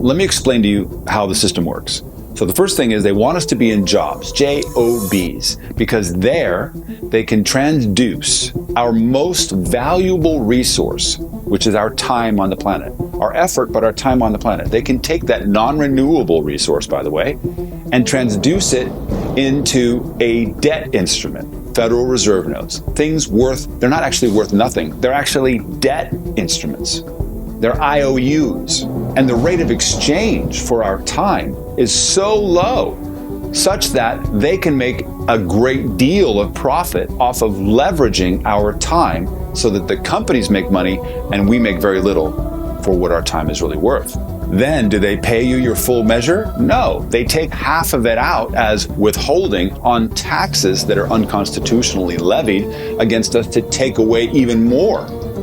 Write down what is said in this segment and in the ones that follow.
let me explain to you how the system works. So the first thing is they want us to be in jobs, JOBs, because there they can transduce our most valuable resource, which is our time on the planet. Our effort, but our time on the planet. They can take that non-renewable resource, by the way, and transduce it into a debt instrument, Federal Reserve notes. Things they're not actually worth nothing. They're actually debt instruments. They're IOUs. And the rate of exchange for our time is so low, such that they can make a great deal of profit off of leveraging our time so that the companies make money and we make very little for what our time is really worth. Then, do they pay you your full measure? No, they take half of it out as withholding on taxes that are unconstitutionally levied against us to take away even more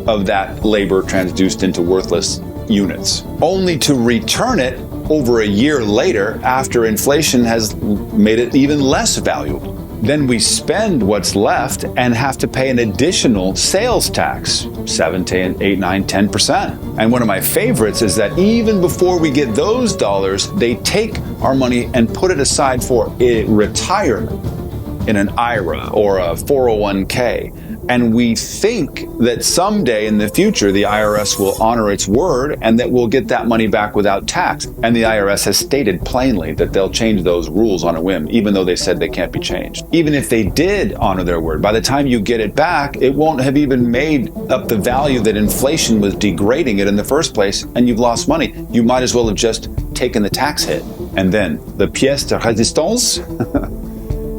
of that labor transduced into worthless units, only to return it over a year later after inflation has made it even less valuable. Then we spend what's left and have to pay an additional sales tax, 7 to 8, 9, 10%. And one of my favorites is that even before we get those dollars, they take our money and put it aside for a retirement in an IRA or a 401k. And we think that someday in the future, the IRS will honor its word and that we'll get that money back without tax. And the IRS has stated plainly that they'll change those rules on a whim, even though they said they can't be changed. Even if they did honor their word, by the time you get it back, it won't have even made up the value that inflation was degrading it in the first place, and you've lost money. You might as well have just taken the tax hit. And then the pièce de résistance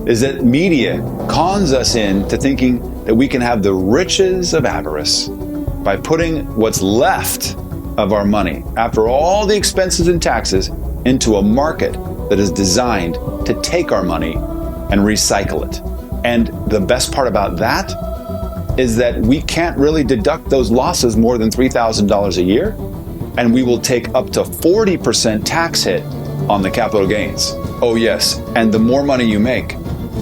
is that media cons us into thinking that we can have the riches of avarice by putting what's left of our money, after all the expenses and taxes, into a market that is designed to take our money and recycle it. And the best part about that is that we can't really deduct those losses more than $3,000 a year, and we will take up to 40% tax hit on the capital gains. Oh yes, and the more money you make,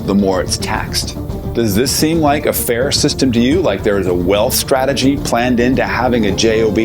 the more it's taxed. Does this seem like a fair system to you? Like there is a wealth strategy planned into having a JOB?